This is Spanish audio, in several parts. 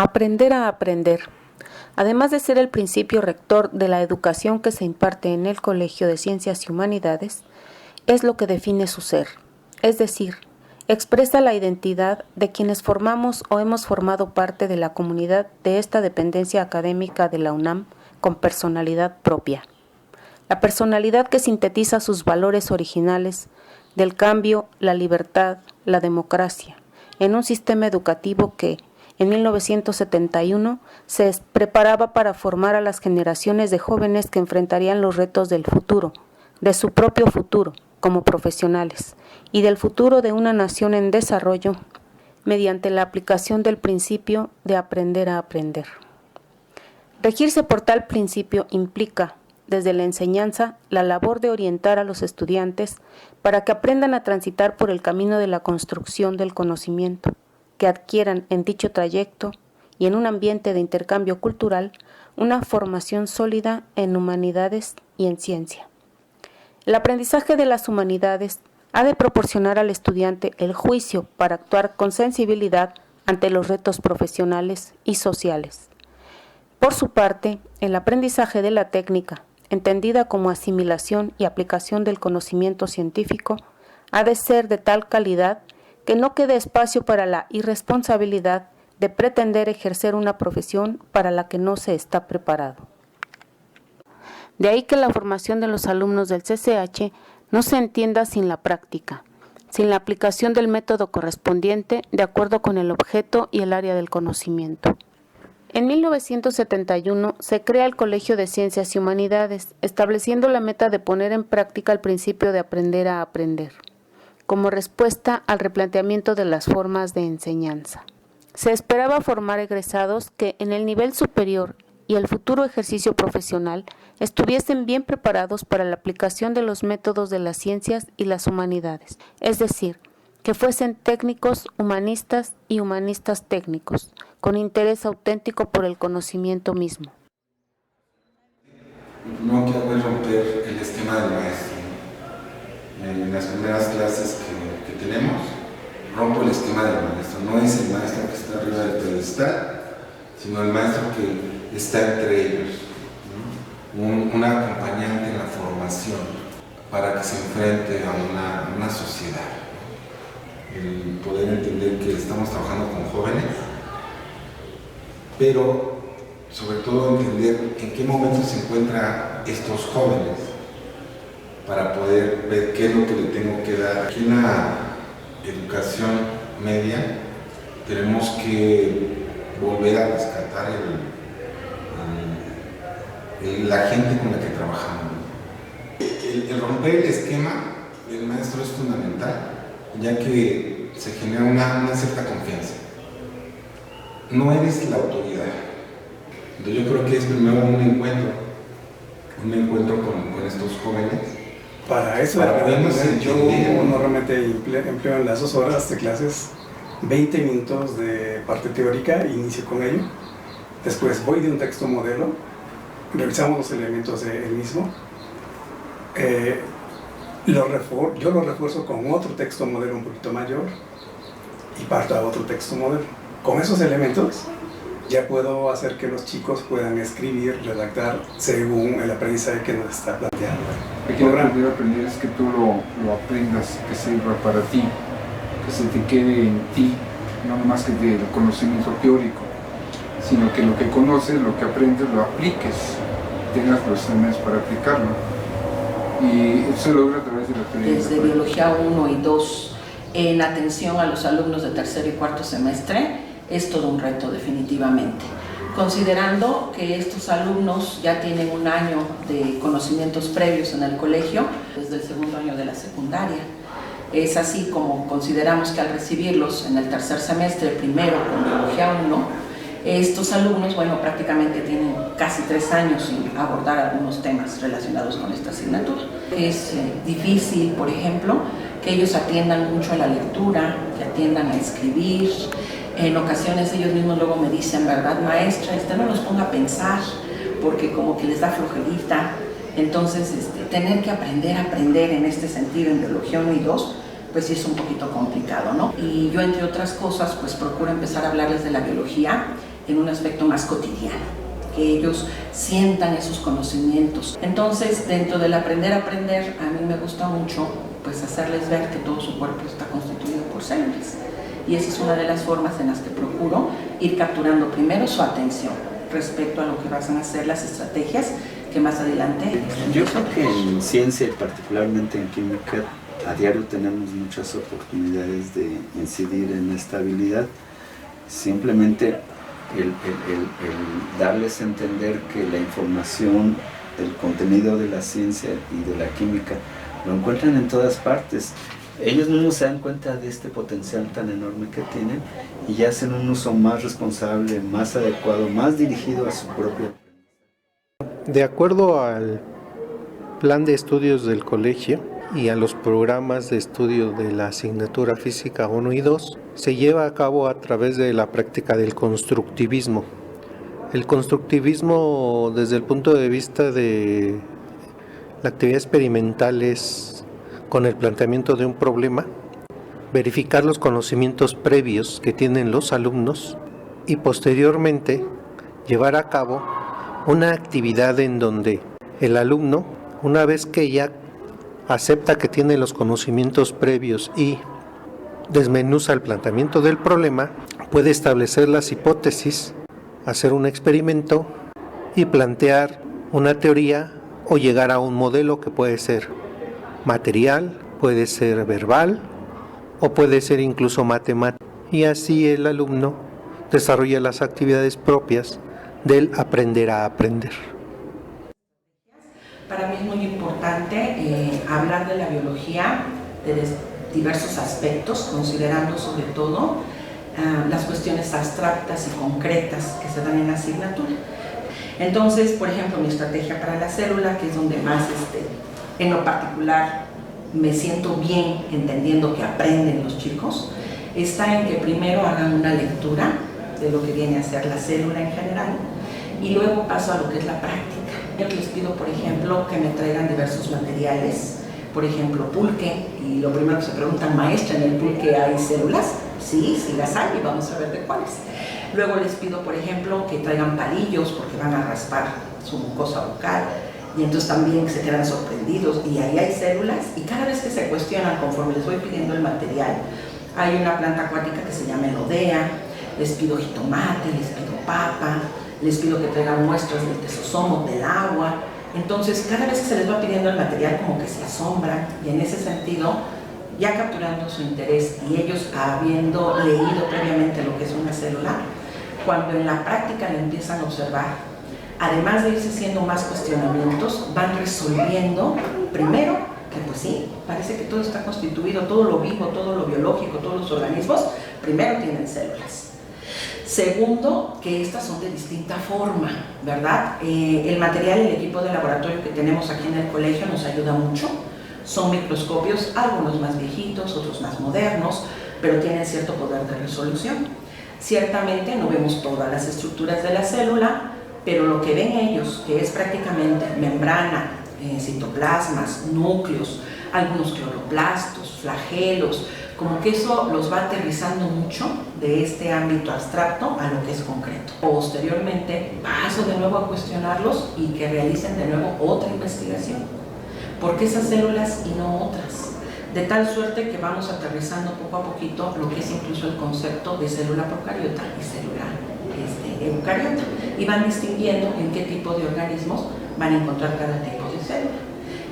Aprender a aprender. Además de ser el principio rector de la educación que se imparte en el Colegio de Ciencias y Humanidades, es lo que define su ser, es decir, expresa la identidad de quienes formamos o hemos formado parte de la comunidad de esta dependencia académica de la UNAM con personalidad propia. La personalidad que sintetiza sus valores originales del cambio, la libertad, la democracia, en un sistema educativo que, en 1971, se preparaba para formar a las generaciones de jóvenes que enfrentarían los retos del futuro, de su propio futuro, como profesionales, y del futuro de una nación en desarrollo, mediante la aplicación del principio de aprender a aprender. Regirse por tal principio implica, desde la enseñanza, la labor de orientar a los estudiantes para que aprendan a transitar por el camino de la construcción del conocimiento, que adquieran en dicho trayecto y en un ambiente de intercambio cultural una formación sólida en humanidades y en ciencia. El aprendizaje de las humanidades ha de proporcionar al estudiante el juicio para actuar con sensibilidad ante los retos profesionales y sociales. Por su parte, el aprendizaje de la técnica, entendida como asimilación y aplicación del conocimiento científico, ha de ser de tal calidad que no quede espacio para la irresponsabilidad de pretender ejercer una profesión para la que no se está preparado. De ahí que la formación de los alumnos del CCH no se entienda sin la práctica, sin la aplicación del método correspondiente de acuerdo con el objeto y el área del conocimiento. En 1971 se crea el Colegio de Ciencias y Humanidades, estableciendo la meta de poner en práctica el principio de aprender a aprender, como respuesta al replanteamiento de las formas de enseñanza. Se esperaba formar egresados que en el nivel superior y el futuro ejercicio profesional estuviesen bien preparados para la aplicación de los métodos de las ciencias y las humanidades, es decir, que fuesen técnicos humanistas y humanistas técnicos, con interés auténtico por el conocimiento mismo. No quiero romper el esquema del maestro. En las primeras clases que tenemos, rompo el esquema del maestro. No es el maestro que está arriba del pedestal, sino el maestro que está entre ellos, ¿no? Un acompañante en la formación para que se enfrente a una sociedad. El poder entender que estamos trabajando con jóvenes, pero sobre todo entender en qué momento se encuentran estos jóvenes para poder ver qué es lo que le tengo que dar. Aquí en la educación media tenemos que volver a rescatar la gente con la que trabajamos. El romper el esquema del maestro es fundamental, ya que se genera una cierta confianza. No eres la autoridad. Entonces yo creo que es primero un encuentro con estos jóvenes. Para eso, yo normalmente empleo en las 2 horas de clases 20 minutos de parte teórica, inicio con ello. Después voy de un texto modelo, revisamos los elementos del mismo. Yo lo refuerzo con otro texto modelo un poquito mayor y parto a otro texto modelo. Con esos elementos ya puedo hacer que los chicos puedan escribir, redactar según el aprendizaje que nos está planteando. Aquí lo que quiero aprender es que tú lo aprendas, que sirva para ti, que se te quede en ti, no nomás que del conocimiento teórico, sino que lo que conoces, lo que aprendes, lo apliques, tengas los elementos para aplicarlo. Y eso se logra a través de la experiencia. Desde Biología 1 y 2, en atención a los alumnos de tercer y cuarto semestre, es todo un reto definitivamente. Considerando que estos alumnos ya tienen un año de conocimientos previos en el colegio, desde el segundo año de la secundaria. Es así como consideramos que al recibirlos en el tercer semestre, primero con Biología 1, estos alumnos, prácticamente tienen casi 3 años sin abordar algunos temas relacionados con esta asignatura. Es difícil, por ejemplo, que ellos atiendan mucho a la lectura, que atiendan a escribir. En ocasiones ellos mismos luego me dicen, ¿verdad, maestra? No los ponga a pensar, porque como que les da flojerita. Entonces, tener que aprender en este sentido en Biología 1 y 2, pues sí es un poquito complicado, ¿no? Y yo, entre otras cosas, pues procuro empezar a hablarles de la biología en un aspecto más cotidiano, que ellos sientan esos conocimientos. Entonces, dentro del aprender a aprender, a mí me gusta mucho pues hacerles ver que todo su cuerpo está constituido por células. Y esa es una de las formas en las que procuro ir capturando primero su atención respecto a lo que van a ser las estrategias que más adelante... Yo creo que en ciencia y particularmente en química a diario tenemos muchas oportunidades de incidir en esta habilidad. Simplemente el darles a entender que la información, el contenido de la ciencia y de la química lo encuentran en todas partes. Ellos mismos se dan cuenta de este potencial tan enorme que tienen y ya hacen un uso más responsable, más adecuado, más dirigido a su propio. De acuerdo al plan de estudios del colegio y a los programas de estudio de la asignatura física 1 y 2, se lleva a cabo a través de la práctica del constructivismo. El constructivismo, desde el punto de vista de la actividad experimental, es con el planteamiento de un problema, verificar los conocimientos previos que tienen los alumnos y posteriormente llevar a cabo una actividad en donde el alumno, una vez que ya acepta que tiene los conocimientos previos y desmenuza el planteamiento del problema, puede establecer las hipótesis, hacer un experimento y plantear una teoría o llegar a un modelo que puede ser material, puede ser verbal o puede ser incluso matemático. Y así el alumno desarrolla las actividades propias del aprender a aprender. Para mí es muy importante hablar de la biología, de diversos aspectos, considerando sobre todo las cuestiones abstractas y concretas que se dan en la asignatura. Entonces, por ejemplo, mi estrategia para la célula, que es donde más en lo particular me siento bien entendiendo que aprenden los chicos, está en que primero hagan una lectura de lo que viene a ser la célula en general y luego paso a lo que es la práctica. Yo les pido, por ejemplo, que me traigan diversos materiales, por ejemplo, pulque, y lo primero que se preguntan, maestra, ¿en el pulque hay células? Sí, sí las hay y vamos a ver de cuáles. Luego les pido, por ejemplo, que traigan palillos porque van a raspar su mucosa bucal y entonces también se quedan sorprendidos y ahí hay células y cada vez que se cuestionan conforme les voy pidiendo el material, hay una planta acuática que se llama elodea, les pido jitomate, les pido papa, les pido que traigan muestras del tesosomo, del agua. Entonces cada vez que se les va pidiendo el material como que se asombran y en ese sentido, ya capturando su interés y ellos habiendo leído previamente lo que es una célula, cuando en la práctica le empiezan a observar, además de irse haciendo más cuestionamientos, van resolviendo primero que pues sí, parece que todo está constituido, todo lo vivo, todo lo biológico, todos los organismos, primero tienen células. Segundo, que estas son de distinta forma, ¿verdad? El material, el equipo de laboratorio que tenemos aquí en el colegio nos ayuda mucho. Son microscopios, algunos más viejitos, otros más modernos, pero tienen cierto poder de resolución. Ciertamente no vemos todas las estructuras de la célula, pero lo que ven ellos, que es prácticamente membrana, citoplasmas, núcleos, algunos cloroplastos, flagelos, como que eso los va aterrizando mucho de este ámbito abstracto a lo que es concreto. Posteriormente paso de nuevo a cuestionarlos y que realicen de nuevo otra investigación. ¿Por qué esas células y no otras? De tal suerte que vamos aterrizando poco a poquito lo que es incluso el concepto de célula procariota y célula eucariota. Y van distinguiendo en qué tipo de organismos van a encontrar cada tipo de célula.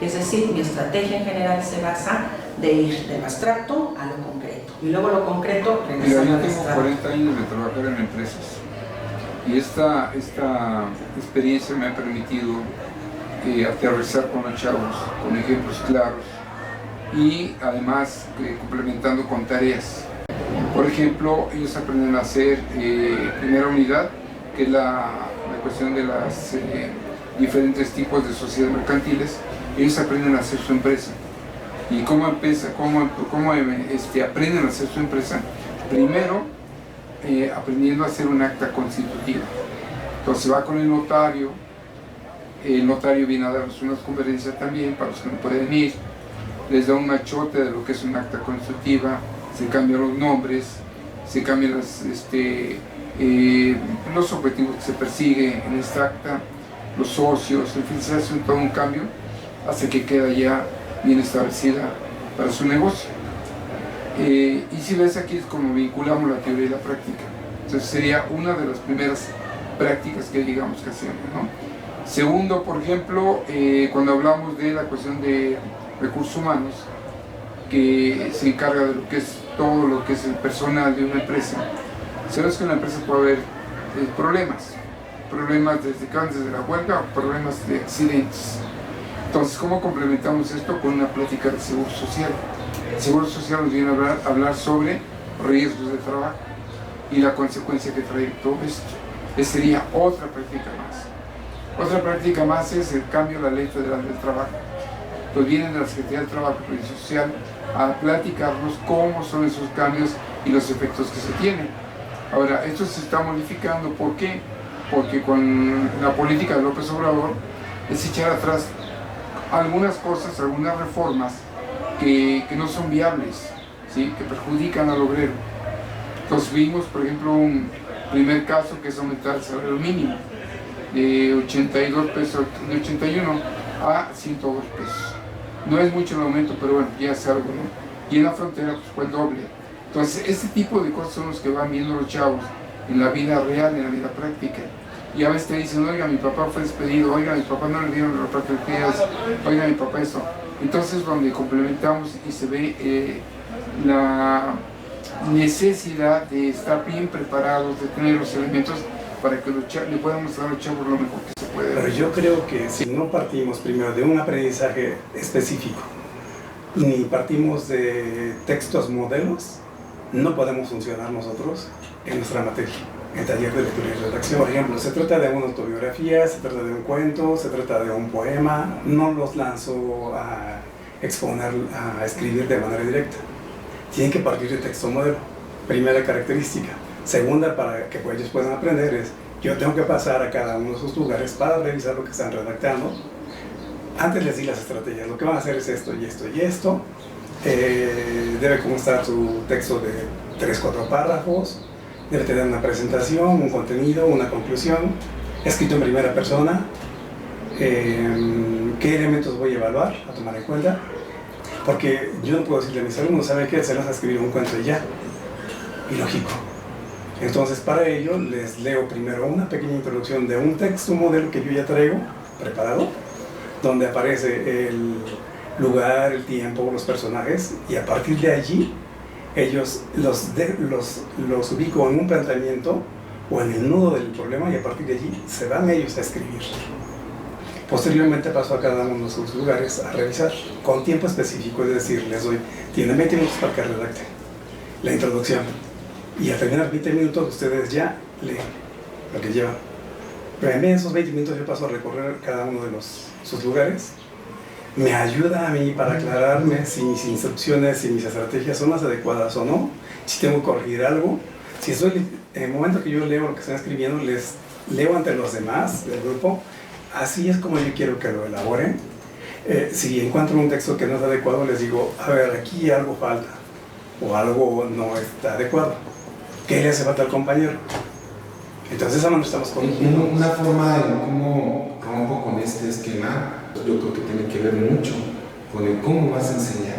Es decir, mi estrategia en general se basa de ir del abstracto a lo concreto. Y luego lo concreto regresando al abstracto. Yo tengo 40 años de trabajar en empresas. Y esta experiencia me ha permitido aterrizar con los chavos, con ejemplos claros y además complementando con tareas. Por ejemplo, ellos aprenden a hacer primera unidad, que es la cuestión de las diferentes tipos de sociedades mercantiles. Ellos aprenden a hacer su empresa. ¿Y cómo aprenden a hacer su empresa? Primero, aprendiendo a hacer un acta constitutiva. Entonces va con el notario viene a darnos unas conferencias también para los que no pueden ir, les da un machote de lo que es un acta constitutiva, se cambian los nombres, se cambian los objetivos que se persiguen en esta acta, los socios, en fin, se hace todo un cambio hasta que queda ya bien establecida para su negocio. Y si ves, aquí es como vinculamos la teoría y la práctica. Entonces sería una de las primeras prácticas que digamos que hacemos, ¿no? Segundo, por ejemplo, cuando hablamos de la cuestión de recursos humanos, que se encarga de lo que es todo lo que es el personal de una empresa, sabes que en una empresa puede haber problemas desde la huelga o problemas de accidentes. Entonces, ¿cómo complementamos esto con una plática de seguro social? El seguro social nos viene a hablar sobre riesgos de trabajo y la consecuencia que trae todo esto. Esa sería otra práctica más. Otra práctica más es el cambio de la Ley Federal del Trabajo. Pues vienen de la Secretaría del Trabajo y Previsión Social a platicarnos cómo son esos cambios y los efectos que se tienen. Ahora, esto se está modificando. ¿Por qué? Porque con la política de López Obrador es echar atrás algunas cosas, algunas reformas que no son viables, ¿sí? Que perjudican al obrero. Entonces vimos, por ejemplo, un primer caso que es aumentar el salario mínimo de 82 pesos, de 81 a 102 pesos. No es mucho el aumento, pero bueno, ya es algo, ¿no? Y en la frontera pues, fue el doble. Entonces, este tipo de cosas son los que van viendo los chavos en la vida real, en la vida práctica. Y a veces te dicen, oiga, mi papá fue despedido, oiga, mi papá no le dieron los repartidos, oiga, mi papá eso. Entonces, donde complementamos y se ve la necesidad de estar bien preparados, de tener los elementos para que le podamos dar a los chavos lo mejor que se puede. Pero yo creo que si no partimos primero de un aprendizaje específico, ni partimos de textos modelos, no podemos funcionar nosotros en nuestra materia, en taller de lectura y redacción. Por ejemplo, se trata de una autobiografía, se trata de un cuento, se trata de un poema, no los lanzo a exponer, a escribir de manera directa. Tienen que partir de texto modelo, primera característica. Segunda, para que ellos puedan aprender, es yo tengo que pasar a cada uno de esos lugares para revisar lo que están redactando. Antes les di las estrategias, lo que van a hacer es esto y esto y esto. Debe constar su texto de 3-4 párrafos, debe tener una presentación, un contenido, una conclusión, escrito en primera persona, qué elementos voy a evaluar, a tomar en cuenta, porque yo no puedo decirle a mis alumnos, ¿saben qué? Se les va a escribir un cuento y ya, ilógico. Entonces, para ello, les leo primero una pequeña introducción de un texto modelo que yo ya traigo preparado, donde aparece el lugar, el tiempo, los personajes, y a partir de allí, ellos los ubico en un planteamiento o en el nudo del problema, y a partir de allí se van ellos a escribir. Posteriormente paso a cada uno de sus lugares a revisar con tiempo específico, es decir, les doy, tienen 20 minutos para que redacten la introducción. Y al terminar 20 minutos ustedes ya leen lo que llevan. Pero en esos 20 minutos yo paso a recorrer cada uno de sus lugares. Me ayuda a mí para aclararme si mis instrucciones, si mis estrategias son las adecuadas o no, si tengo que corregir algo. Si estoy, en el momento que yo leo lo que están escribiendo, les leo ante los demás del grupo. Así es como yo quiero que lo elaboren. Si encuentro un texto que no es adecuado, les digo, a ver, aquí algo falta o algo no está adecuado. ¿Qué le hace falta al compañero? Entonces, a estamos corrigiendo. Una forma en cómo rompo con este esquema, yo creo que tiene que ver mucho con el cómo vas a enseñar.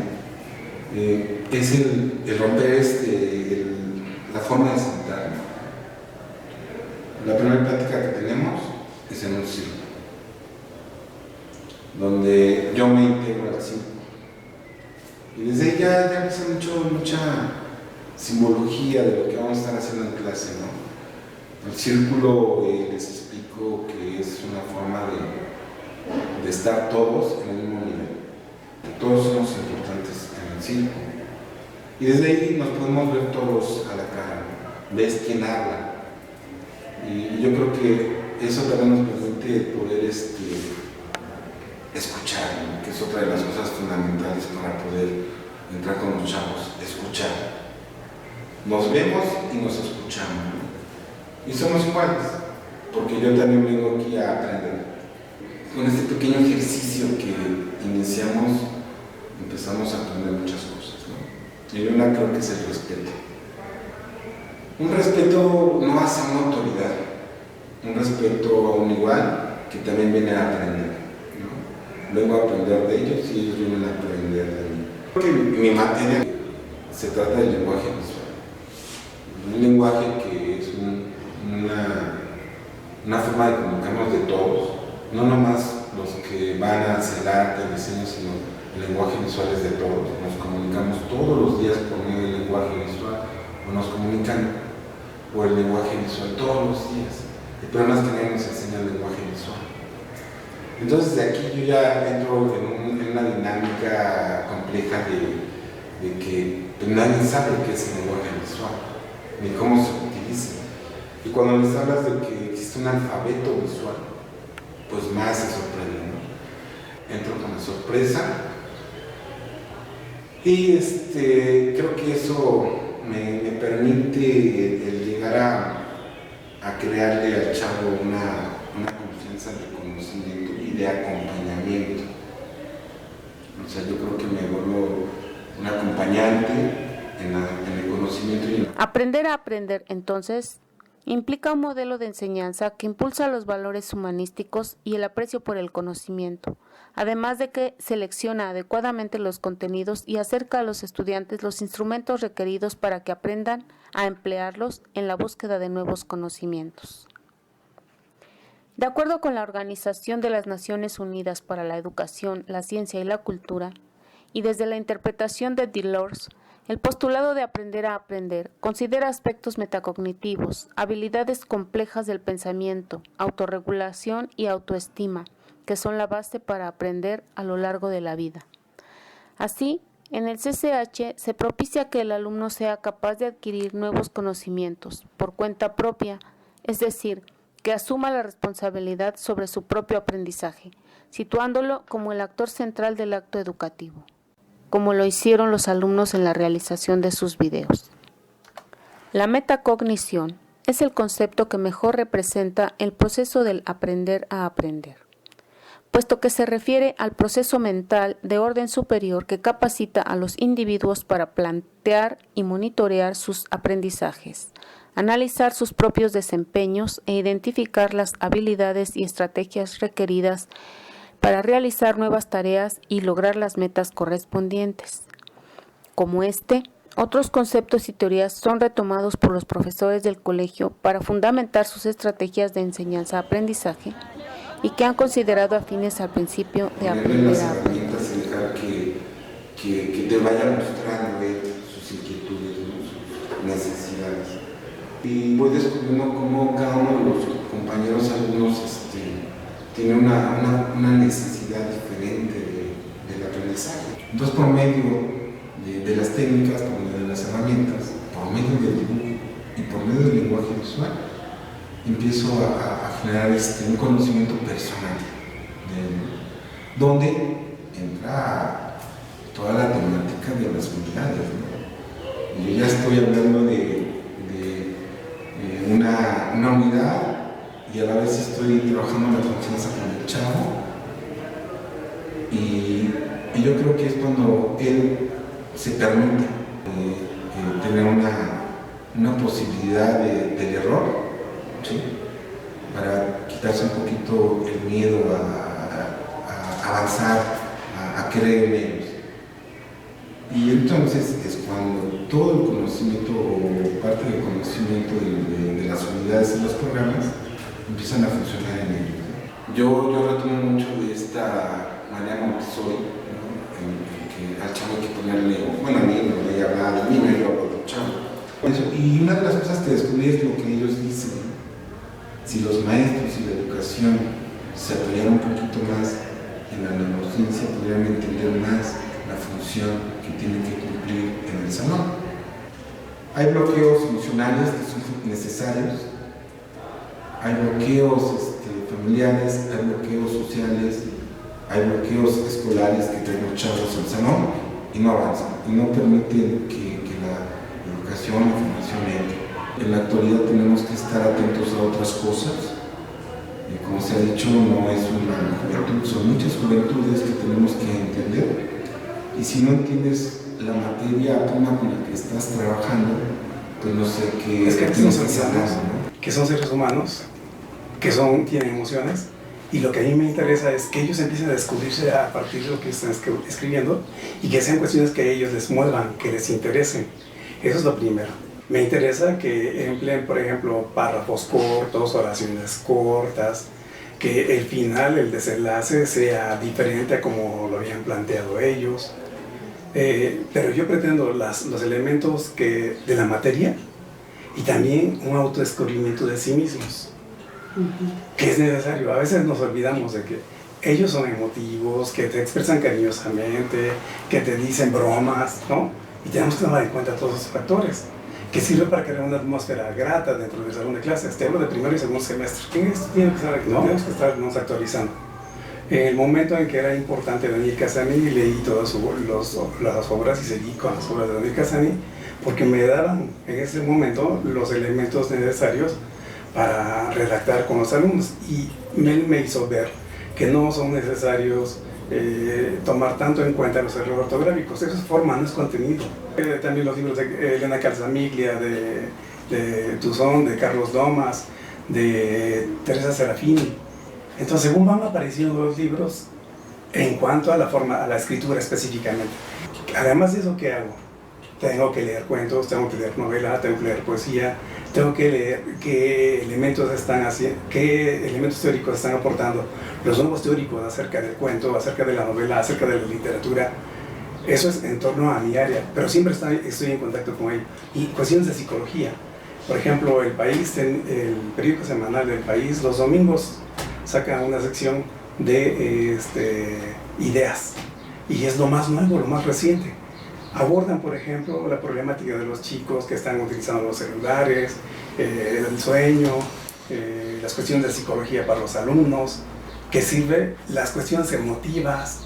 Es el romper la forma de sentar. La primera práctica que tenemos es en un círculo, donde yo me integro al círculo. Y desde ahí ya ves mucha simbología de lo que vamos a estar haciendo en clase, ¿no? El círculo, les explico que es una forma de estar todos en el mismo nivel. Todos somos importantes en el círculo. Y desde ahí nos podemos ver todos a la cara, ¿no? Ves quién habla. Y yo creo que eso también nos permite poder escuchar, ¿no? Que es otra de las cosas fundamentales para poder entrar con los chavos, escuchar. Nos vemos y nos escuchamos, ¿no? Y somos iguales, porque yo también vengo aquí a aprender. Con este pequeño ejercicio que iniciamos, empezamos a aprender muchas cosas, ¿no? Y una creo que es el respeto. Un respeto no hacia una autoridad, un respeto a un igual que también viene a aprender, ¿no? Vengo a aprender de ellos y ellos vienen a aprender de mí. Porque mi materia se trata del lenguaje visual. Un lenguaje que es una forma de comunicarnos de todos, no nomás los que van hacia el arte, el diseño, sino el lenguaje visual es de todos. Nos comunicamos todos los días por medio del lenguaje visual, o nos comunican por el lenguaje visual todos los días. El problema es que nadie nos enseña el lenguaje visual. Entonces de aquí yo ya entro en una dinámica compleja de que nadie sabe qué es el lenguaje visual, ni cómo se utiliza. Y cuando les hablas de que existe un alfabeto visual, pues más se sorprende, ¿no? Entro con la sorpresa y creo que eso me permite el llegar a crearle al chavo una confianza de conocimiento y de acompañamiento. O sea, yo creo que me vuelvo un acompañante en el conocimiento. Aprender a aprender, entonces, implica un modelo de enseñanza que impulsa los valores humanísticos y el aprecio por el conocimiento, además de que selecciona adecuadamente los contenidos y acerca a los estudiantes los instrumentos requeridos para que aprendan a emplearlos en la búsqueda de nuevos conocimientos. De acuerdo con la Organización de las Naciones Unidas para la Educación, la Ciencia y la Cultura, y desde la interpretación de Delors, el postulado de aprender a aprender considera aspectos metacognitivos, habilidades complejas del pensamiento, autorregulación y autoestima, que son la base para aprender a lo largo de la vida. Así, en el CCH se propicia que el alumno sea capaz de adquirir nuevos conocimientos por cuenta propia, es decir, que asuma la responsabilidad sobre su propio aprendizaje, situándolo como el actor central del acto educativo, como lo hicieron los alumnos en la realización de sus videos. La metacognición es el concepto que mejor representa el proceso del aprender a aprender, puesto que se refiere al proceso mental de orden superior que capacita a los individuos para plantear y monitorear sus aprendizajes, analizar sus propios desempeños e identificar las habilidades y estrategias requeridas para realizar nuevas tareas y lograr las metas correspondientes. Como otros conceptos y teorías son retomados por los profesores del colegio para fundamentar sus estrategias de enseñanza-aprendizaje y que han considerado afines al principio de aprender a aprender. Y dejar que te vaya mostrando sus inquietudes, ¿no? Sus necesidades. Y voy descubriendo cómo cada uno de los compañeros alumnos tiene una necesidad diferente del aprendizaje. Entonces, por medio de las técnicas, por medio de las herramientas, por medio del dibujo y por medio del lenguaje visual, empiezo a generar un conocimiento personal, donde entra toda la temática de las unidades, ¿no? Yo ya estoy hablando de una unidad y a la vez estoy trabajando en la confianza con el chavo y yo creo que es cuando él se permite tener una posibilidad del error, ¿sí? Para quitarse un poquito el miedo a avanzar, a creer en ellos. Y entonces es cuando todo el conocimiento o parte del conocimiento de las unidades y los programas empiezan a funcionar en ellos. Yo retomo mucho de esta manera Montessori, ¿no? En que al chavo hay que ponerle, bueno, a mí no le hablaba de mí, me lo hablaba del chavo. Y una de las cosas que descubrí es lo que ellos dicen, ¿no? Si los maestros y la educación se apoyaran un poquito más en la neurociencia, podrían entender más la función que tienen que cumplir en el salón. Hay bloqueos emocionales que son necesarios, hay bloqueos familiares, hay bloqueos sociales, hay bloqueos escolares que traen los chavos al salón y no avanzan, y no permiten que la educación, la formación entre. En la actualidad tenemos que estar atentos a otras cosas. Como se ha dicho, no es una juventud, son muchas juventudes que tenemos que entender. Y si no entiendes la materia prima con la que estás trabajando, pues no sé qué... Es que qué nos son estás humanos, hablando, ¿no? que son seres humanos, que tienen emociones, y lo que a mí me interesa es que ellos empiecen a descubrirse a partir de lo que están escribiendo y que sean cuestiones que a ellos les muevan, que les interesen. Eso es lo primero. Me interesa que empleen, por ejemplo, párrafos cortos, oraciones cortas, que el final, el desenlace, sea diferente a como lo habían planteado ellos. Pero yo pretendo los elementos de la materia y también un autodescubrimiento de sí mismos, que es necesario. A veces nos olvidamos de que ellos son emotivos, que te expresan cariñosamente, que te dicen bromas, ¿no? Y tenemos que tomar en cuenta todos esos factores, que sirve para crear una atmósfera grata dentro del salón de clases. Te hablo de primero y segundo semestre. Tenemos que estarnos actualizando. En el momento en que era importante Daniel Cassani, leí todas las obras y seguí con las obras de Daniel Cassani, porque me daban en ese momento los elementos necesarios para redactar con los alumnos, y me hizo ver que no son necesarios tomar tanto en cuenta los errores ortográficos. Eso es forma, no es contenido. También los libros de Elena Calzamiglia, de Tuzón, de Carlos Domas, de Teresa Serafini. Entonces, según van apareciendo los libros, en cuanto a la forma, a la escritura específicamente. Además de eso, ¿qué hago? Tengo que leer cuentos, tengo que leer novela, tengo que leer poesía, tengo que leer qué elementos teóricos están aportando los nuevos teóricos acerca del cuento, acerca de la novela, acerca de la literatura. Eso es en torno a mi área, pero siempre estoy en contacto con ello. Y cuestiones de psicología. Por ejemplo, El País, el periódico semanal del País, los domingos saca una sección de ideas, y es lo más nuevo, lo más reciente. Abordan, por ejemplo, la problemática de los chicos que están utilizando los celulares, el sueño, las cuestiones de psicología para los alumnos, que sirve las cuestiones emotivas.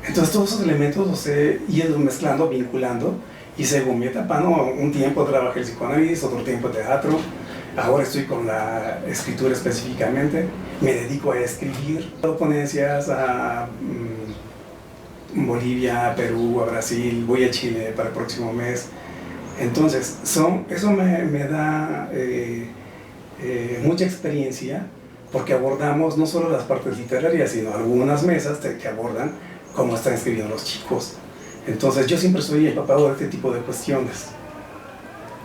Entonces todos esos elementos los he ido mezclando, vinculando, y según mi etapa, ¿no? Un tiempo trabajé el psicoanálisis, otro tiempo teatro, ahora estoy con la escritura específicamente, me dedico a escribir. He dado ponencias a Bolivia, a Perú, a Brasil, voy a Chile para el próximo mes. Entonces, eso me da mucha experiencia, porque abordamos no solo las partes literarias, sino algunas mesas que abordan cómo están escribiendo los chicos. Entonces, yo siempre estoy empapado de este tipo de cuestiones.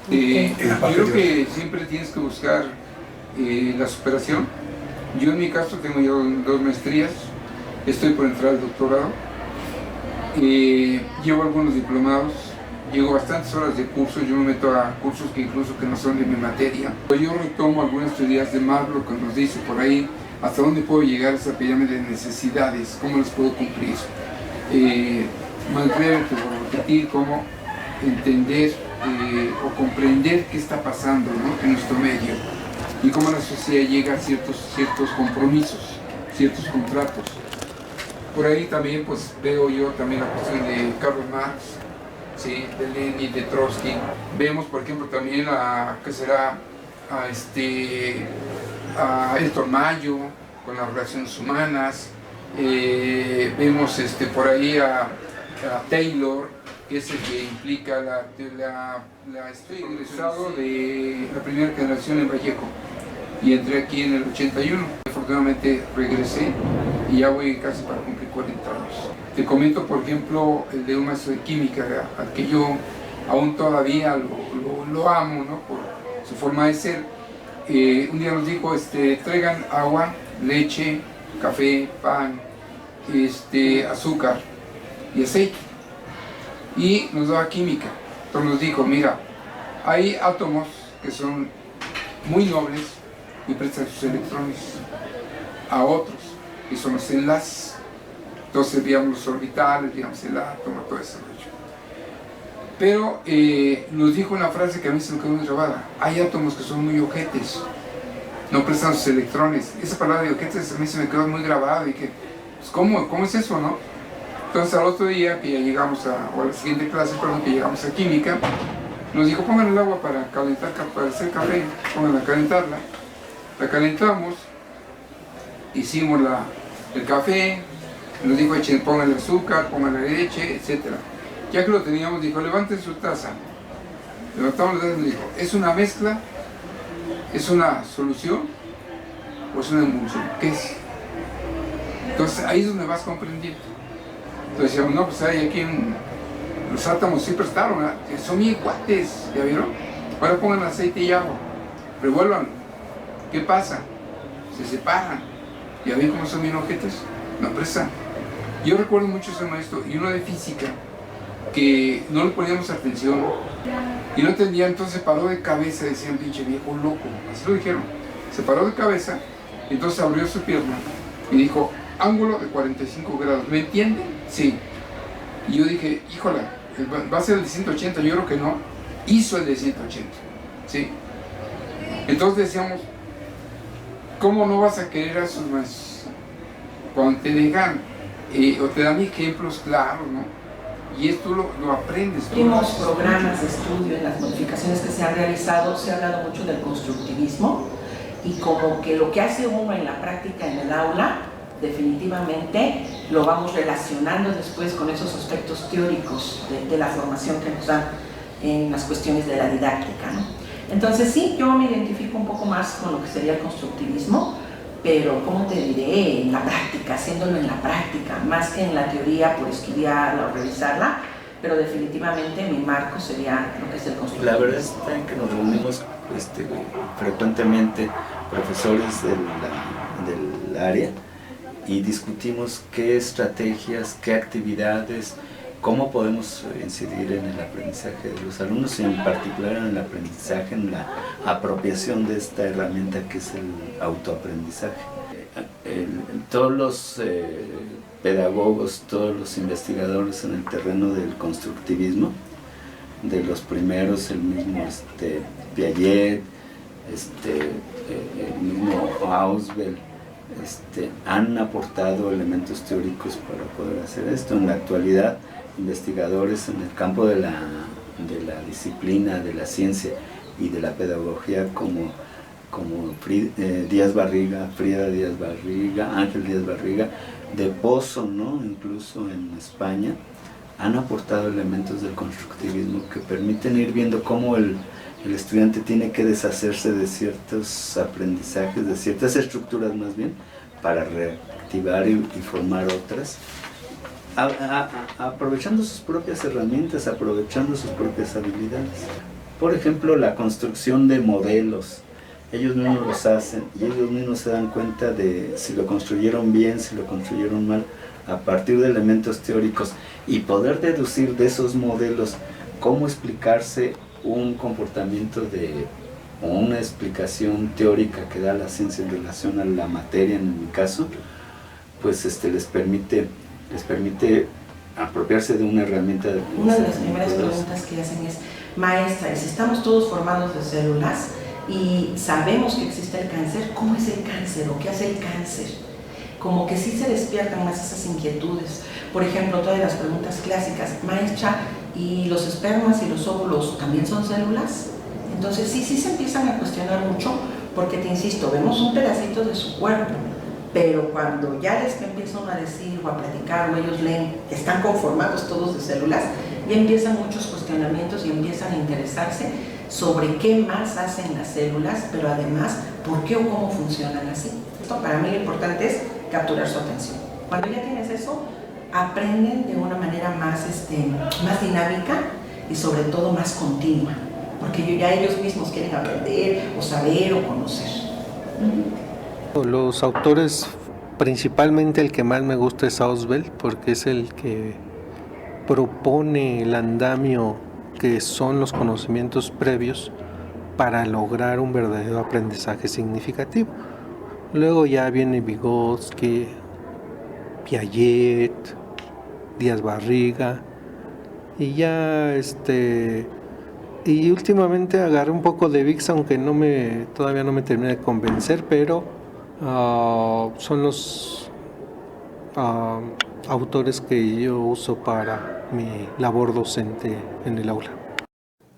Yo creo que siempre tienes que buscar la superación. Yo en mi caso tengo ya 2 maestrías, estoy por entrar al doctorado, llevo algunos diplomados, llevo bastantes horas de cursos, yo me meto a cursos que incluso que no son de mi materia. Yo retomo algunas teorías de Maslow que nos dice por ahí hasta dónde puedo llegar a esa pirámide de necesidades, cómo las puedo cumplir. Más breve te voy a repetir cómo entender o comprender qué está pasando, ¿no?, en nuestro medio, y cómo la sociedad llega a ciertos compromisos, ciertos contratos. Por ahí también pues veo yo también la cuestión de Karl Marx, ¿sí?, de Lenin, de Trotsky. Vemos por ejemplo también a Elton Mayo con las relaciones humanas. Vemos por ahí a Taylor, que es el que implica estoy egresado de la primera generación en Vallejo y entré aquí en el 81. Afortunadamente regresé y ya voy casi para cumplir 40 años. Te comento, por ejemplo, el de un maestro de química, al que yo aún todavía lo amo, ¿no?, por su forma de ser. Un día nos dijo, traigan agua, leche, café, pan, azúcar y aceite. Y nos daba química. Entonces nos dijo, mira, hay átomos que son muy nobles y prestan sus electrones a otros, que son los enlaces. Entonces veíamos los orbitales, veíamos el átomo, todo eso. Pero nos dijo una frase que a mí se me quedó muy grabada: hay átomos que son muy ojetes, no prestan sus electrones. Esa palabra de ojetes a mí se me quedó muy grabada, y que, pues, ¿cómo es eso, no? Entonces al otro día que ya llegamos o a la siguiente clase, que llegamos a química, nos dijo, pongan el agua para calentar, para hacer café, pongan a calentarla. La calentamos, hicimos el café, nos dijo, pongan el azúcar, pongan la leche, etc. Ya que lo teníamos, dijo, levanten su taza Levantamos los dedos y me dijo, ¿es una mezcla? ¿Es una solución? ¿O es una emulsión? ¿Qué es? Entonces ahí es donde vas comprendiendo. Entonces decíamos, no, pues hay aquí los átomos sí prestaron, ¿verdad? Que son bien cuates, ¿ya vieron? Ahora pongan aceite y agua, revuelvan. ¿Qué pasa? Se separan. ¿Ya ven cómo son bien ojetes? No prestan. Yo recuerdo mucho ese maestro y uno de física que no le poníamos atención y no entendía, entonces se paró de cabeza, decían, pinche viejo loco, así lo dijeron. Se paró de cabeza, entonces abrió su pierna y dijo, ángulo de 45 grados, ¿me entienden? Sí. Y yo dije, híjole, va a ser el de 180, yo creo que no. Hizo el de 180, ¿sí? Entonces decíamos, ¿cómo no vas a querer a sus maestros? Cuando te dejan o te dan ejemplos claros, ¿no? Y esto lo aprendes. Últimos programas de estudio, en las modificaciones que se han realizado, se ha hablado mucho del constructivismo y como que lo que hace uno en la práctica en el aula, definitivamente lo vamos relacionando después con esos aspectos teóricos de la formación que nos dan en las cuestiones de la didáctica, ¿no? Entonces sí, yo me identifico un poco más con lo que sería el constructivismo, pero ¿cómo te diré? En la práctica, haciéndolo en la práctica, más que en la teoría por estudiarla o revisarla, pero definitivamente mi marco sería lo que es el constructivismo. La verdad es que nos reunimos frecuentemente profesores del área y discutimos qué estrategias, qué actividades, cómo podemos incidir en el aprendizaje de los alumnos y en particular en el aprendizaje, en la apropiación de esta herramienta que es el autoaprendizaje. Todos los pedagogos, todos los investigadores en el terreno del constructivismo, de los primeros, el mismo Piaget, el mismo Ausubel, han aportado elementos teóricos para poder hacer esto. En la actualidad, investigadores en el campo de la disciplina, de la ciencia y de la pedagogía como Frida Díaz Barriga, Ángel Díaz Barriga, de Pozo, ¿no? Incluso en España, han aportado elementos del constructivismo que permiten ir viendo cómo el estudiante tiene que deshacerse de ciertos aprendizajes, de ciertas estructuras más bien, para reactivar y formar otras, aprovechando sus propias herramientas, aprovechando sus propias habilidades. Por ejemplo, la construcción de modelos. Ellos mismos los hacen y ellos mismos se dan cuenta de si lo construyeron bien, si lo construyeron mal, a partir de elementos teóricos y poder deducir de esos modelos cómo explicarse un comportamiento o una explicación teórica que da la ciencia en relación a la materia, en mi caso, pues les permite apropiarse de una herramienta de aprendizaje. Una de las primeras preguntas que hacen es, maestra, si estamos todos formados de células y sabemos que existe el cáncer, ¿cómo es el cáncer o qué hace el cáncer? Como que sí se despiertan más esas inquietudes. Por ejemplo, todas las preguntas clásicas, maestra, ¿y los espermas y los óvulos también son células? Entonces sí se empiezan a cuestionar mucho porque, te insisto, vemos un pedacito de su cuerpo, pero cuando ya les empiezan a decir o a platicar o ellos leen que están conformados todos de células, ya empiezan muchos cuestionamientos y empiezan a interesarse sobre qué más hacen las células, pero además por qué o cómo funcionan así. Esto para mí lo importante es capturar su atención. Cuando ya tienes eso, aprenden de una manera más dinámica y sobre todo más continua, porque ya ellos mismos quieren aprender o saber o conocer. Los autores, principalmente el que más me gusta es Ausubel, porque es el que propone el andamio que son los conocimientos previos para lograr un verdadero aprendizaje significativo. Luego ya viene Vygotsky, Piaget, Díaz Barriga, y ya y últimamente agarré un poco de VIX, aunque todavía no me terminé de convencer, pero son los autores que yo uso para mi labor docente en el aula.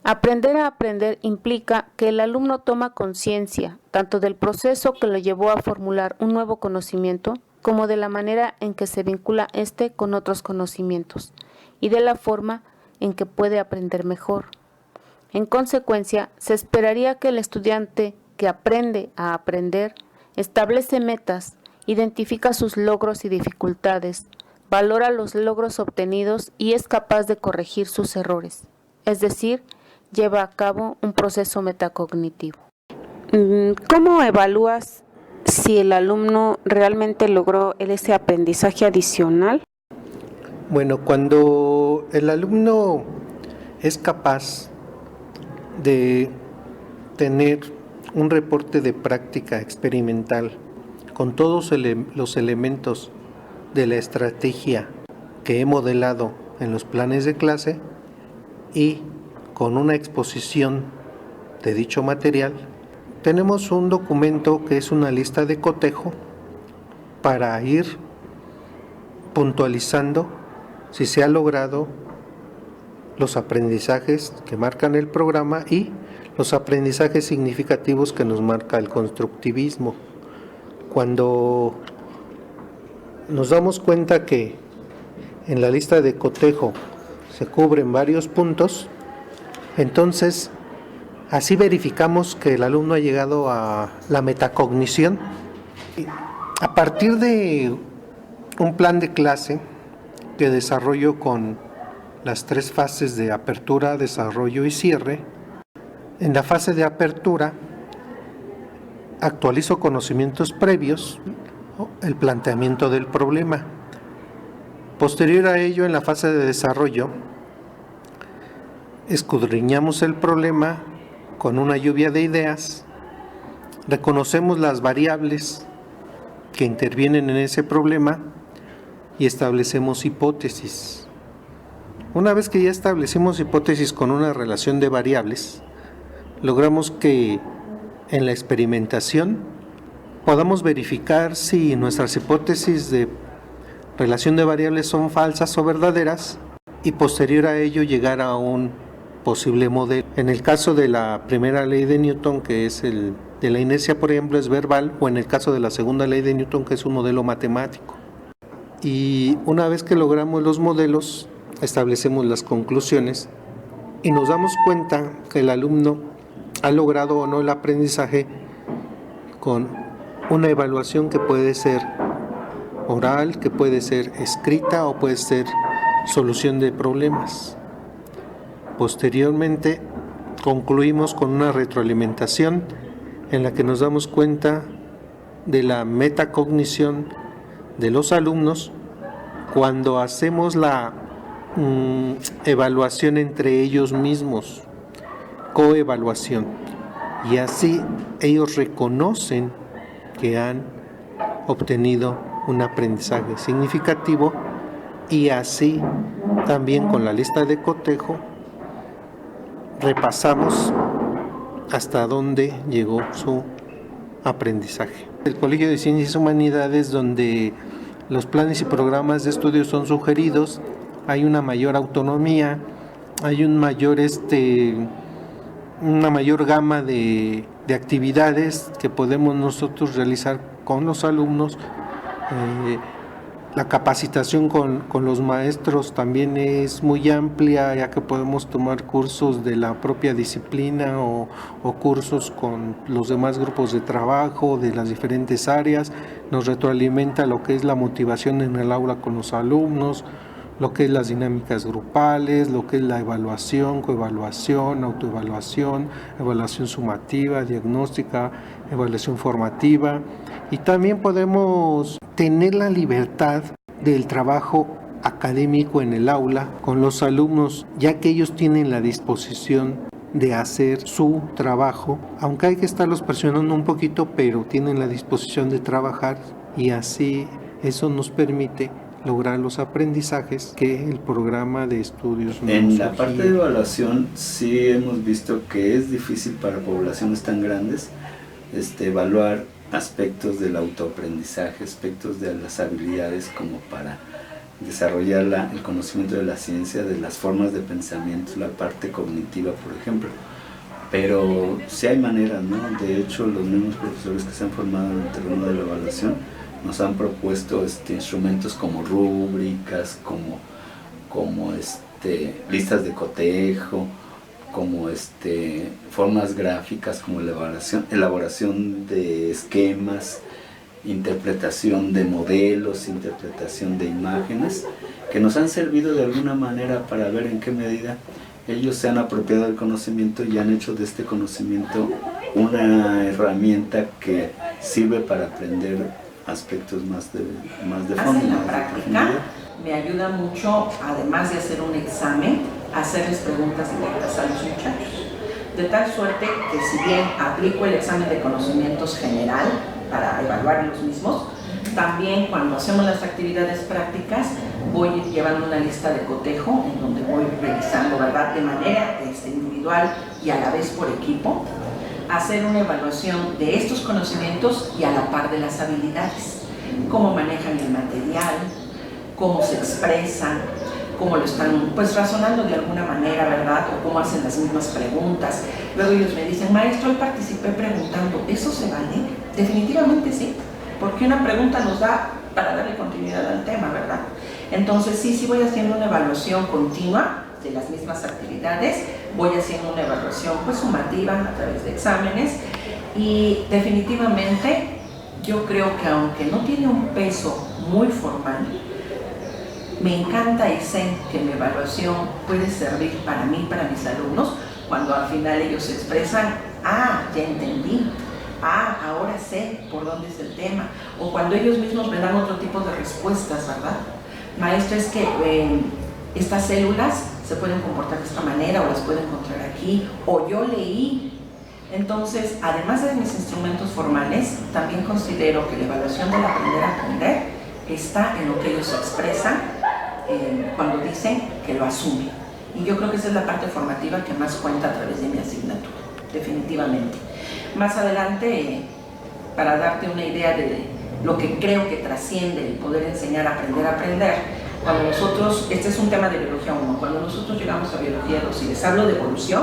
Aprender a aprender implica que el alumno toma conciencia tanto del proceso que lo llevó a formular un nuevo conocimiento, como de la manera en que se vincula con otros conocimientos y de la forma en que puede aprender mejor. En consecuencia, se esperaría que el estudiante que aprende a aprender establece metas, identifica sus logros y dificultades, valora los logros obtenidos y es capaz de corregir sus errores, es decir, lleva a cabo un proceso metacognitivo. ¿Cómo evalúas si el alumno realmente logró ese aprendizaje adicional? Bueno, cuando el alumno es capaz de tener un reporte de práctica experimental con todos los elementos de la estrategia que he modelado en los planes de clase y con una exposición de dicho material, tenemos un documento que es una lista de cotejo para ir puntualizando si se ha logrado los aprendizajes que marcan el programa y los aprendizajes significativos que nos marca el constructivismo. Cuando nos damos cuenta que en la lista de cotejo se cubren varios puntos, entonces así verificamos que el alumno ha llegado a la metacognición. A partir de un plan de clase que desarrollo con las 3 fases de apertura, desarrollo y cierre, en la fase de apertura actualizo conocimientos previos, el planteamiento del problema. Posterior a ello, en la fase de desarrollo, escudriñamos el problema con una lluvia de ideas, reconocemos las variables que intervienen en ese problema y establecemos hipótesis. Una vez que ya establecimos hipótesis con una relación de variables, logramos que en la experimentación podamos verificar si nuestras hipótesis de relación de variables son falsas o verdaderas y posterior a ello llegar a un posible modelo. En el caso de la primera ley de Newton, que es el de la inercia, por ejemplo, es verbal, o en el caso de la segunda ley de Newton, que es un modelo matemático. Y una vez que logramos los modelos, establecemos las conclusiones y nos damos cuenta que el alumno ha logrado o no el aprendizaje con una evaluación que puede ser oral, que puede ser escrita o puede ser solución de problemas. Posteriormente concluimos con una retroalimentación en la que nos damos cuenta de la metacognición de los alumnos cuando hacemos la evaluación entre ellos mismos, coevaluación, y así ellos reconocen que han obtenido un aprendizaje significativo y así también con la lista de cotejo repasamos hasta dónde llegó su aprendizaje. El Colegio de Ciencias y Humanidades, donde los planes y programas de estudio son sugeridos, hay una mayor autonomía, hay una mayor gama de actividades que podemos nosotros realizar con los alumnos. La capacitación con los maestros también es muy amplia, ya que podemos tomar cursos de la propia disciplina o cursos con los demás grupos de trabajo de las diferentes áreas. Nos retroalimenta lo que es la motivación en el aula con los alumnos, lo que es las dinámicas grupales, lo que es la evaluación, coevaluación, autoevaluación, evaluación sumativa, diagnóstica, evaluación formativa. Y también podemos tener la libertad del trabajo académico en el aula con los alumnos, ya que ellos tienen la disposición de hacer su trabajo, aunque hay que estarlos presionando un poquito, pero tienen la disposición de trabajar y así eso nos permite lograr los aprendizajes que el programa de estudios nos En la sugiere. parte de evaluación sí hemos visto que es difícil para poblaciones tan grandes evaluar aspectos del autoaprendizaje, aspectos de las habilidades como para desarrollar el conocimiento de la ciencia, de las formas de pensamiento, la parte cognitiva, por ejemplo. Pero sí hay maneras, ¿no? De hecho, los mismos profesores que se han formado en el terreno de la evaluación nos han propuesto instrumentos como rúbricas, como listas de cotejo, como formas gráficas, como elaboración de esquemas, interpretación de modelos, interpretación de imágenes, que nos han servido de alguna manera para ver en qué medida ellos se han apropiado del conocimiento y han hecho de este conocimiento una herramienta que sirve para aprender aspectos más de fondo. En la práctica me ayuda mucho, además de hacer un examen, hacerles preguntas directas a los muchachos. De tal suerte que si bien aplico el examen de conocimientos general para evaluar los mismos, también cuando hacemos las actividades prácticas voy llevando una lista de cotejo en donde voy revisando, ¿verdad?, de manera individual y a la vez por equipo, hacer una evaluación de estos conocimientos y a la par de las habilidades, cómo manejan el material, cómo se expresan, cómo lo están razonando de alguna manera, ¿verdad?, o cómo hacen las mismas preguntas. Luego ellos me dicen, maestro, hoy participé preguntando, ¿eso se vale? Definitivamente sí, porque una pregunta nos da para darle continuidad al tema, ¿verdad? Entonces sí voy haciendo una evaluación continua de las mismas actividades, voy haciendo una evaluación sumativa a través de exámenes y definitivamente yo creo que aunque no tiene un peso muy formal, me encanta y sé que mi evaluación puede servir para mí, para mis alumnos, cuando al final ellos se expresan, ya entendí, ahora sé por dónde es el tema, o cuando ellos mismos me dan otro tipo de respuestas, ¿verdad? Maestro, es que estas células se pueden comportar de esta manera o las puedo encontrar aquí, o yo leí. Entonces, además de mis instrumentos formales, también considero que la evaluación del aprender a aprender está en lo que ellos expresan cuando dicen que lo asumen. Y yo creo que esa es la parte formativa que más cuenta a través de mi asignatura, definitivamente. Más adelante, para darte una idea de lo que creo que trasciende el poder enseñar a aprender, cuando nosotros, este es un tema de biología 1, cuando nosotros llegamos a biología 2 y les hablo de evolución,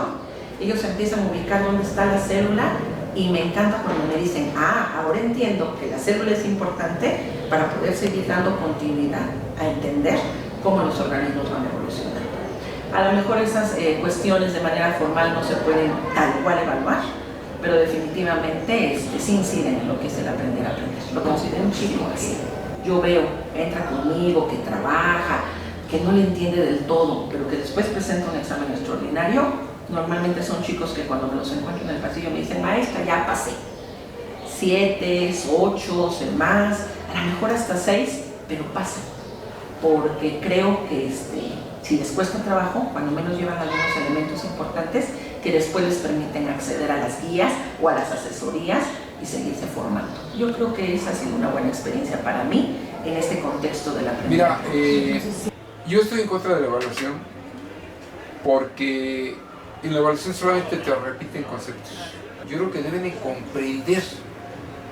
ellos empiezan a ubicar dónde está la célula y me encanta cuando me dicen, ahora entiendo que la célula es importante para poder seguir dando continuidad a entender cómo los organismos van a evolucionar. A lo mejor esas cuestiones de manera formal no se pueden tal cual evaluar, pero definitivamente sí inciden en lo que es el aprender a aprender. Lo considero un chico así. Yo veo, entra conmigo, que trabaja, que no le entiende del todo, pero que después presenta un examen extraordinario. Normalmente son chicos que cuando me los encuentro en el pasillo me dicen, maestra, ya pasé. 7, 8, más, a lo mejor hasta 6, pero pasan. Porque creo que si les cuesta trabajo, cuando menos llevan algunos elementos importantes que después les permiten acceder a las guías o a las asesorías y seguirse formando. Yo creo que esa ha sido una buena experiencia para mí en este contexto del aprendizaje. Mira, yo estoy en contra de la evaluación porque en la evaluación solamente te repiten conceptos. Yo creo que deben de comprender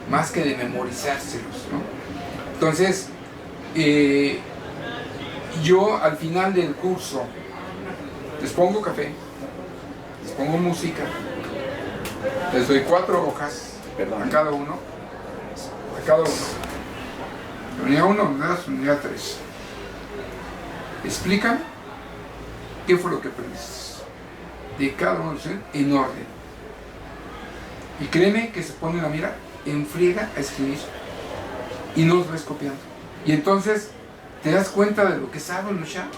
más que de memorizárselos, ¿no? Entonces, yo al final del curso les pongo café, les pongo música, les doy 4 hojas a cada uno. Unidad 1, unidad 3. Explican qué fue lo que aprendiste de cada uno en orden. Y créeme que se ponen a mirar en friega a escribir y no los ves copiando. Y entonces te das cuenta de lo que saben los chavos.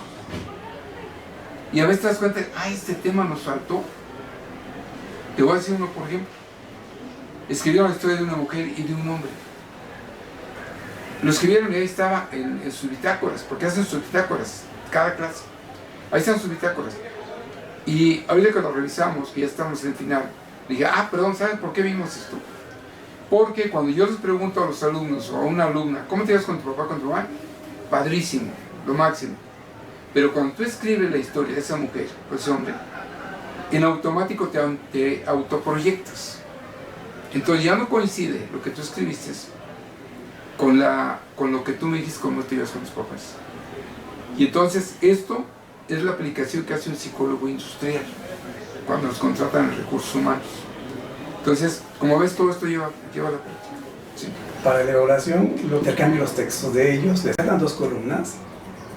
Y a veces te das cuenta, este tema nos faltó. Te voy a decir uno, por ejemplo. Escribieron la historia de una mujer y de un hombre. Lo escribieron y ahí estaba en sus bitácoras, porque hacen sus bitácoras cada clase. Ahí están sus bitácoras. Y ahorita que lo revisamos, que ya estamos en el final, le dije, perdón, ¿saben por qué vimos esto? Porque cuando yo les pregunto a los alumnos o a una alumna, ¿cómo te llevas con tu papá, con tu mamá? Padrísimo, lo máximo. Pero cuando tú escribes la historia de esa mujer o ese hombre, en automático te autoproyectas. Entonces ya no coincide lo que tú escribiste con lo que tú me dijiste cómo te llevas con tus papás. Y entonces esto es la aplicación que hace un psicólogo industrial cuando nos contratan en recursos humanos. Entonces, como ves, todo esto lleva a la práctica. ¿Sí? Para la evaluación, lo intercambio los textos de ellos, les dan 2 columnas,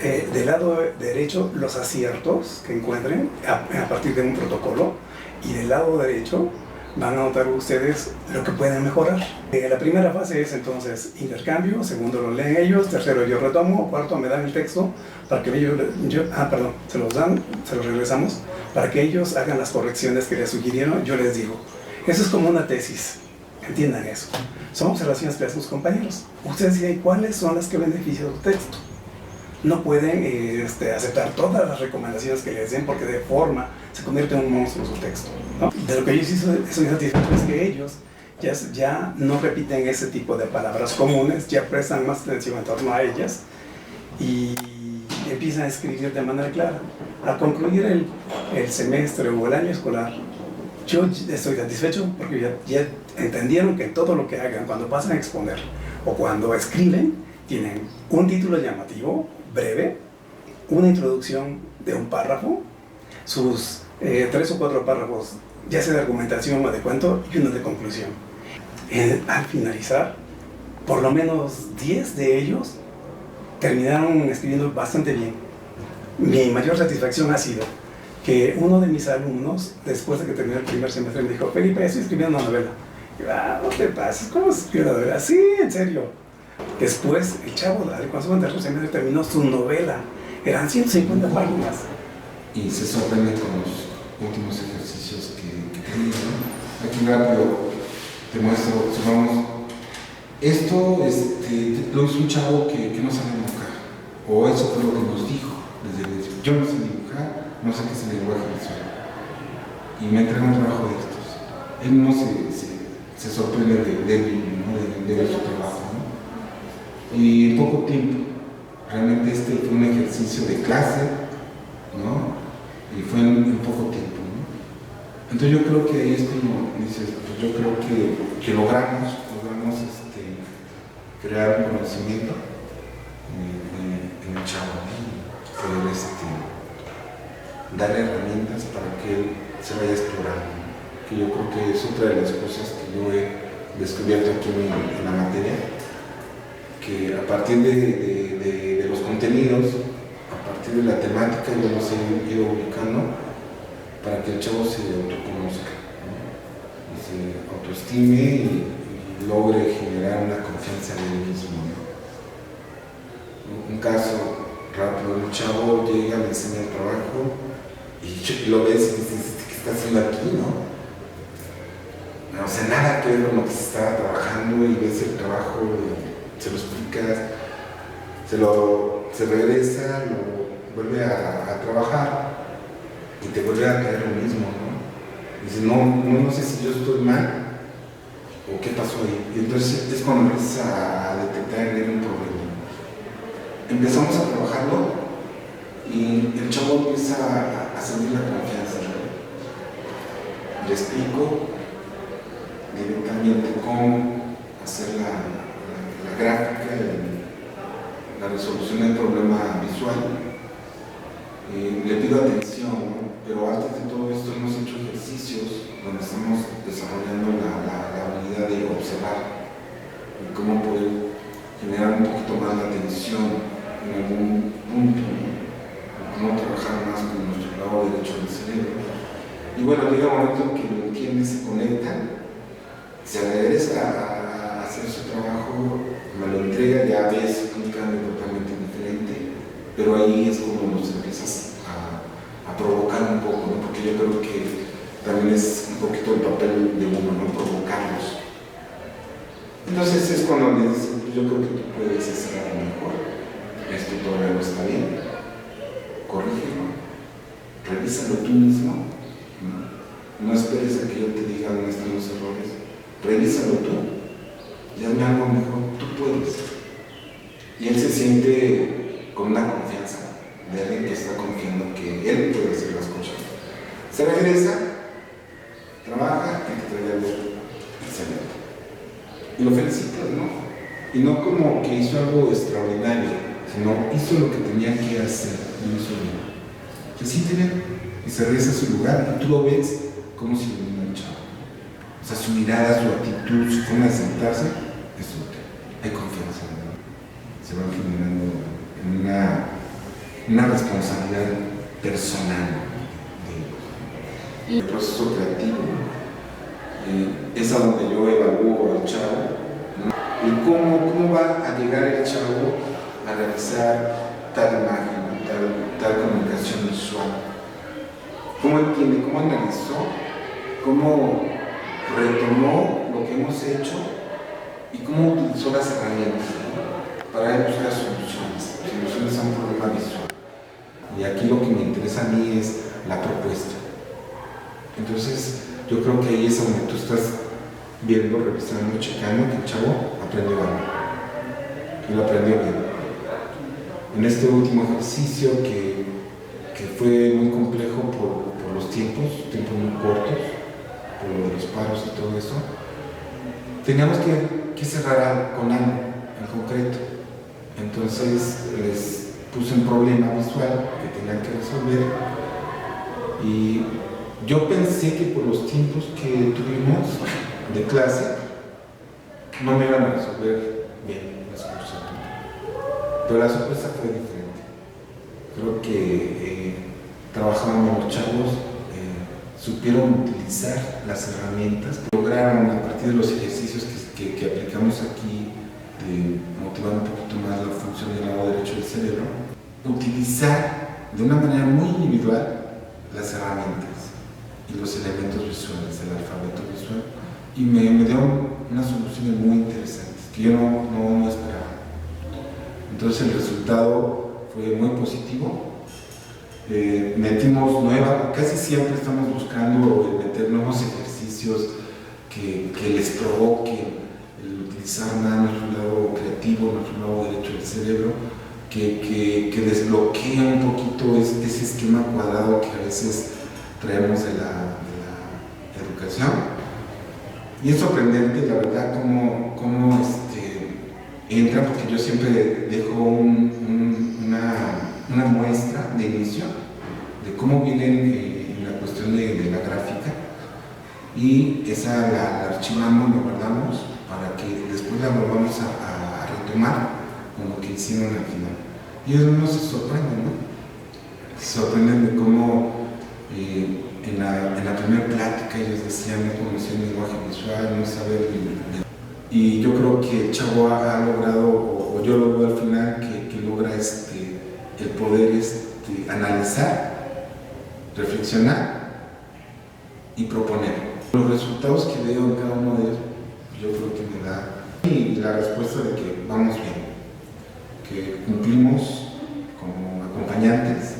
del lado derecho los aciertos que encuentren a partir de un protocolo, y del lado derecho van a notar ustedes lo que pueden mejorar. La primera fase es entonces intercambio, segundo lo leen ellos, tercero yo retomo, cuarto me dan el texto para que ellos, se los regresamos para que ellos hagan las correcciones que les sugirieron, yo les digo. Eso es como una tesis, entiendan eso. Son observaciones que hacen sus compañeros. Ustedes deciden cuáles son las que benefician su texto. No pueden aceptar todas las recomendaciones que les den porque de forma se convierte en un monstruo su texto, ¿no? De lo que yo estoy satisfecho es que ellos ya no repiten ese tipo de palabras comunes, ya prestan más atención en torno a ellas y empiezan a escribir de manera clara. Al concluir el semestre o el año escolar, yo estoy satisfecho porque ya entendieron que todo lo que hagan cuando pasan a exponer o cuando escriben, tienen un título llamativo, breve, una introducción de un párrafo, sus 3 o 4 párrafos, ya sea de argumentación o de cuento, y uno de conclusión. Al finalizar, por lo menos 10 de ellos terminaron escribiendo bastante bien. Mi mayor satisfacción ha sido que uno de mis alumnos, después de que terminó el primer semestre, me dijo: Felipe, estoy escribiendo una novela. Y yo, no te pases, ¿cómo se escribe una novela? Sí, en serio. Después, el chavo, cuando su tercer semestre, terminó su novela. Eran 150 páginas. Y se sorprende con los últimos ejercicios que tenía, ¿no? Aquí rápido te muestro, supongamos, esto lo hizo un chavo que no sabe dibujar, o eso fue lo que nos dijo desde el inicio. Yo no sé dibujar, no sé qué es el lenguaje visual, y me entrega un trabajo de estos. Él no se sorprende de ver su trabajo, ¿no? Y en poco tiempo, realmente fue un ejercicio de clase, ¿no? Y fue en poco tiempo, ¿no? Entonces yo creo que ahí dices, pues yo creo que logramos crear un conocimiento en el chavo, ¿no? Poder darle herramientas para que él se vaya explorando, ¿no? Que yo creo que es otra de las cosas que yo he descubierto aquí en la materia, que a partir de los contenidos, a partir de la temática, yo los he ido ubicando para que el chavo se autoconozca, ¿no? Y se autoestime y logre generar una confianza en él mismo, ¿no? Un caso rápido: un chavo llega, le enseña el trabajo y lo ves y dices: ¿qué está haciendo aquí, no? O sea, nada que ver con lo que se estaba trabajando, y ves el trabajo, se lo explicas, se regresa, lo vuelve a trabajar y te vuelve a traer lo mismo, ¿no? Dice: no sé si yo estoy mal o qué pasó ahí. Y entonces es cuando empiezas a detectar en él un problema. Empezamos a trabajarlo y el chavo empieza a sentir la confianza, ¿no? Le explico directamente cómo hacer la gráfica, la resolución del problema visual. Le pido atención, ¿no? Pero antes de todo esto hemos hecho ejercicios donde estamos desarrollando la habilidad de observar y cómo poder generar un poquito más la atención en algún punto, ¿no? Cómo trabajar más con nuestro lado derecho del cerebro. Y bueno, llega un momento que lo entiende, se conecta, se regresa a hacer su trabajo, me lo entrega, ya ves un cambio totalmente diferente, pero ahí es como nos empiezas a provocar un poco, ¿no? Porque yo creo que también es un poquito el papel de uno, ¿no? Provocarlos. Entonces es cuando le dicen: yo creo que tú puedes hacer algo mejor, esto todavía no está bien, corrígelo, revísalo tú mismo, no esperes a que yo te diga dónde están los errores, revísalo tú y hazme algo mejor, tú puedes. Y él se siente con una confianza de alguien que está confiando que él puede hacer las cosas. Se regresa, trabaja y te trae algo excelente. Y lo felicitas, ¿no? Y no como que hizo algo extraordinario, sino hizo lo que tenía que hacer y lo hizo bien. Se siente bien y se regresa a su lugar y tú lo ves como si lo hubiera echado. O sea, su mirada, su actitud, su forma de sentarse es otra. Hay confianza, ¿no? Se va generando en una una responsabilidad personal del proceso creativo. Es a donde yo evalúo al chavo, ¿no? Y cómo va a llegar el chavo a realizar tal imagen, tal comunicación visual. Cómo entiende, cómo analizó, cómo retomó lo que hemos hecho y cómo utilizó las herramientas, ¿no? Para buscar soluciones a un problema visual. Y aquí lo que me interesa a mí es la propuesta. Entonces, yo creo que ahí es donde tú estás viendo, revisando, checando que el chavo aprendió algo. Y lo aprendió bien. En este último ejercicio que fue muy complejo por los tiempos muy cortos, por los paros y todo eso, teníamos que cerrar con algo en concreto. Entonces les puse un problema visual que tenían que resolver y yo pensé que por los tiempos que tuvimos de clase no me iban a resolver bien la solución, pero la sorpresa fue diferente. Creo que trabajando con los chavos, supieron utilizar las herramientas, lograron a partir de los ejercicios que aplicamos aquí, de motivar un poquito más la función del lado derecho del cerebro, utilizar de una manera muy individual las herramientas y los elementos visuales del alfabeto visual, y me dieron unas soluciones muy interesantes que yo no esperaba. Entonces el resultado fue muy positivo. Metimos casi siempre estamos buscando meter nuevos ejercicios que les provoquen el utilizar más nuestro lado creativo, nuestro lado derecho del cerebro, que desbloquea un poquito ese esquema cuadrado que a veces traemos de la educación. Y es sorprendente, la verdad, cómo entra, porque yo siempre dejo una muestra de inicio de cómo vienen en la cuestión de la gráfica, y esa la archivamos, la guardamos para que después la volvamos a retomar con lo que hicieron al final. Y ellos no se sorprenden, ¿no? Se sorprenden de cómo en la primera plática ellos decían no conocían el lenguaje visual, no saber. Y yo creo que el chavo ha logrado, o yo lo veo al final, que logra el poder analizar, reflexionar y proponer. Los resultados que veo en cada uno de ellos, yo creo que me da y la respuesta de que vamos bien, que cumplimos como acompañantes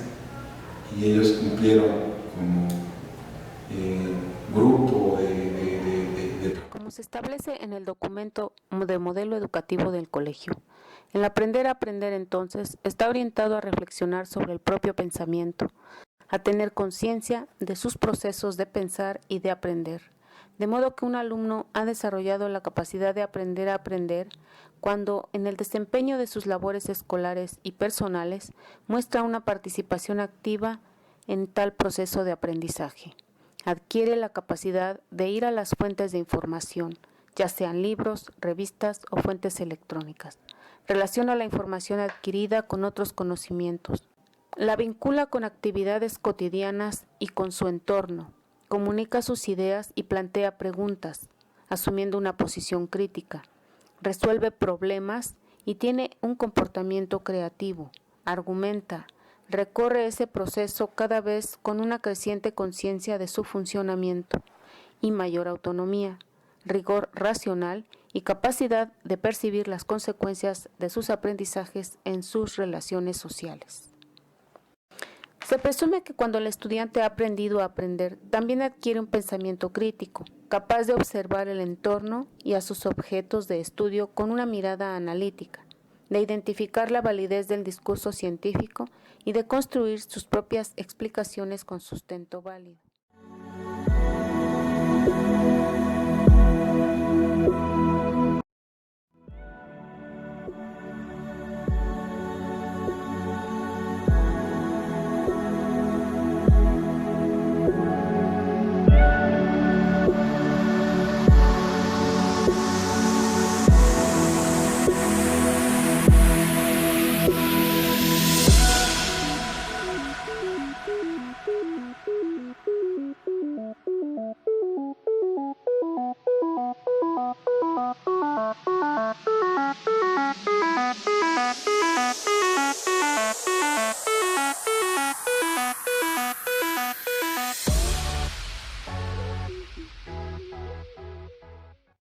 y ellos cumplieron como grupo Como se establece en el documento de modelo educativo del colegio. El aprender a aprender, entonces, está orientado a reflexionar sobre el propio pensamiento, a tener conciencia de sus procesos de pensar y de aprender, de modo que un alumno ha desarrollado la capacidad de aprender a aprender cuando, en el desempeño de sus labores escolares y personales, muestra una participación activa en tal proceso de aprendizaje. Adquiere la capacidad de ir a las fuentes de información, ya sean libros, revistas o fuentes electrónicas. Relaciona la información adquirida con otros conocimientos. La vincula con actividades cotidianas y con su entorno. Comunica sus ideas y plantea preguntas, asumiendo una posición crítica. Resuelve problemas y tiene un comportamiento creativo. Argumenta. Recorre ese proceso cada vez con una creciente conciencia de su funcionamiento y mayor autonomía, rigor racional y capacidad de percibir las consecuencias de sus aprendizajes en sus relaciones sociales. Se presume que cuando el estudiante ha aprendido a aprender, también adquiere un pensamiento crítico, capaz de observar el entorno y a sus objetos de estudio con una mirada analítica, de identificar la validez del discurso científico y de construir sus propias explicaciones con sustento válido.